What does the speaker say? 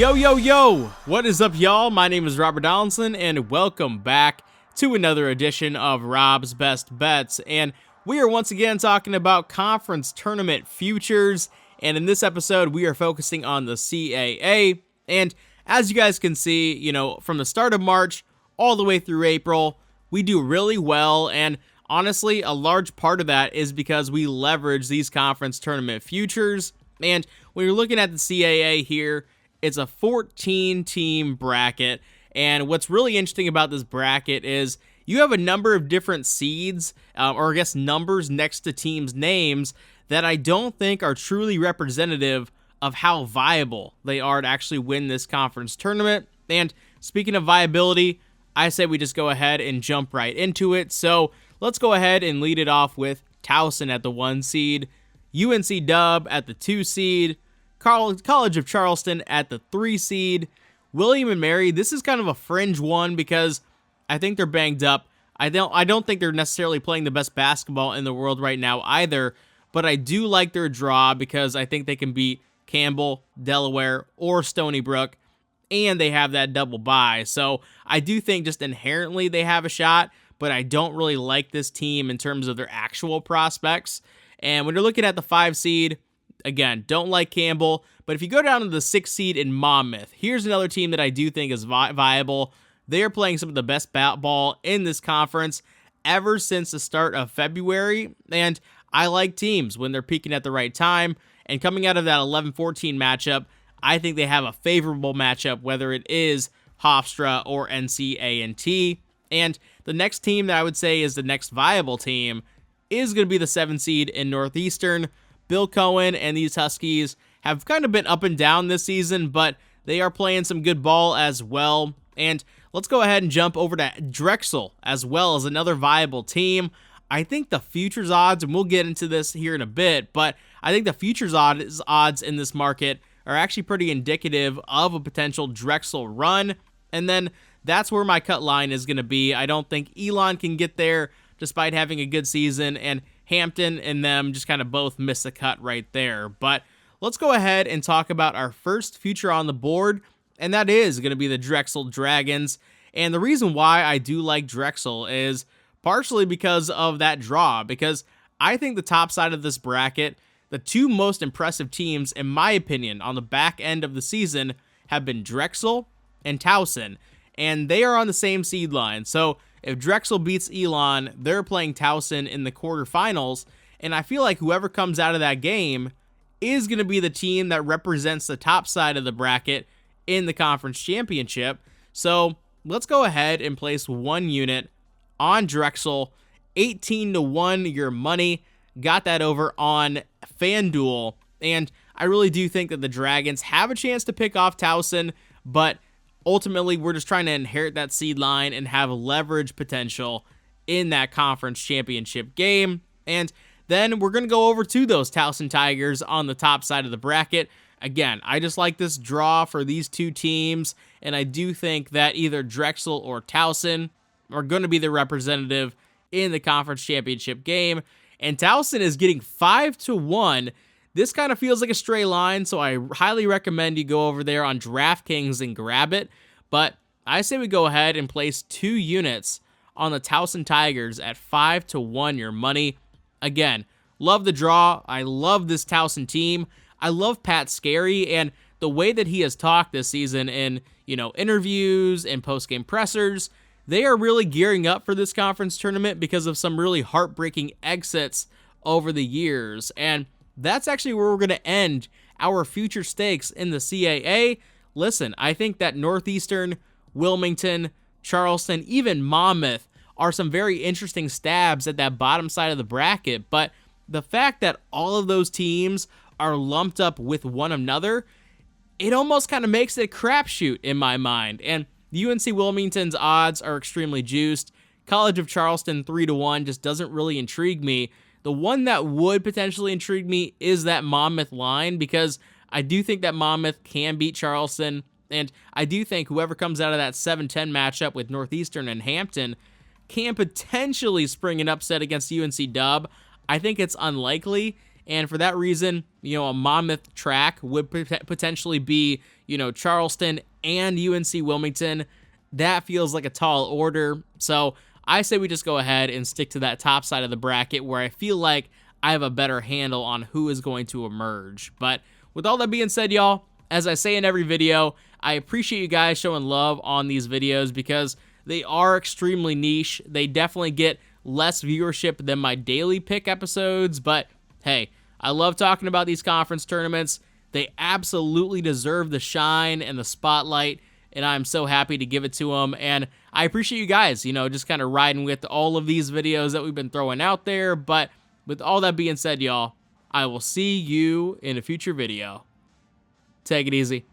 Yo, yo, yo! What is up, y'all? My name is Robert Donaldson, and welcome back to another edition of Rob's Best Bets. And we are once again talking about conference tournament futures, and in this episode, we are focusing on the CAA. And as you guys can see, from the start of March all the way through April, we do really well, and honestly, a large part of that is because we leverage these conference tournament futures. And when you're looking at the CAA here, it's a 14-team bracket, and what's really interesting about this bracket is you have a number of different seeds, or I guess numbers next to teams' names that I don't think are truly representative of how viable they are to actually win this conference tournament. And speaking of viability, I say we just go ahead and jump right into it. So let's go ahead and lead it off with Towson at the 1 seed, UNC Dub at the 2 seed, College of Charleston at the 3 seed. William & Mary, this is kind of a fringe one because I think they're banged up. I don't think they're necessarily playing the best basketball in the world right now either, but I do like their draw because I think they can beat Campbell, Delaware, or Stony Brook, and they have that double bye. So I do think just inherently they have a shot, but I don't really like this team in terms of their actual prospects. And when you're looking at the 5 seed, again, don't like Campbell, but if you go down to the 6 seed in Monmouth, here's another team that I do think is viable. They are playing some of the best ball in this conference ever since the start of February, and I like teams when they're peaking at the right time, and coming out of that 11-14 matchup, I think they have a favorable matchup, whether it is Hofstra or NC-A&T, and the next team that I would say is the next viable team is going to be the 7 seed in Northeastern. Bill Cohen and these Huskies have kind of been up and down this season, but they are playing some good ball as well. And let's go ahead and jump over to Drexel as well as another viable team. I think the futures odds, and we'll get into this here in a bit, but I think the futures odds in this market are actually pretty indicative of a potential Drexel run. And then that's where my cut line is going to be. I don't think Elon can get there despite having a good season, and Hampton and them just kind of both miss the cut right there. But let's go ahead and talk about our first future on the board, and that is going to be the Drexel Dragons. And the reason why I do like Drexel is partially because of that draw, because I think the top side of this bracket, the two most impressive teams, in my opinion, on the back end of the season have been Drexel and Towson, and they are on the same seed line. So if Drexel beats Elon, they're playing Towson in the quarterfinals, and I feel like whoever comes out of that game is going to be the team that represents the top side of the bracket in the conference championship. So let's go ahead and place 1 unit on Drexel, 18-1 your money. Got that over on FanDuel, and I really do think that the Dragons have a chance to pick off Towson, but ultimately, we're just trying to inherit that seed line and have leverage potential in that conference championship game. And then we're going to go over to those Towson Tigers on the top side of the bracket. Again, I just like this draw for these two teams, and I do think that either Drexel or Towson are going to be the representative in the conference championship game. And Towson is getting 5-1. This kind of feels like a stray line, so I highly recommend you go over there on DraftKings and grab it. But I say we go ahead and place 2 units on the Towson Tigers at 5-1 your money. Again, love the draw. I love this Towson team. I love Pat Scarry, and the way that he has talked this season in, interviews and post-game pressers, they are really gearing up for this conference tournament because of some really heartbreaking exits over the years. And that's actually where we're going to end our future stakes in the CAA. Listen, I think that Northeastern, Wilmington, Charleston, even Monmouth are some very interesting stabs at that bottom side of the bracket, but the fact that all of those teams are lumped up with one another, it almost kind of makes it a crapshoot in my mind. And UNC Wilmington's odds are extremely juiced. College of Charleston 3-1 just doesn't really intrigue me. The one that would potentially intrigue me is that Monmouth line, because I do think that Monmouth can beat Charleston, and I do think whoever comes out of that 7-10 matchup with Northeastern and Hampton can potentially spring an upset against UNC Dub. I think it's unlikely, And for that reason, you know, a Monmouth track would potentially be, you know, Charleston and UNC Wilmington. That feels like a tall order. So I say we just go ahead and stick to that top side of the bracket where I feel like I have a better handle on who is going to emerge. But with all that being said, y'all, as I say in every video, I appreciate you guys showing love on these videos because they are extremely niche. They definitely get less viewership than my daily pick episodes, but hey, I love talking about these conference tournaments. They absolutely deserve the shine and the spotlight, and I'm so happy to give it to them. And I appreciate you guys, you know, just kind of riding with all of these videos that we've been throwing out there. But with all that being said, y'all, I will see you in a future video. Take it easy.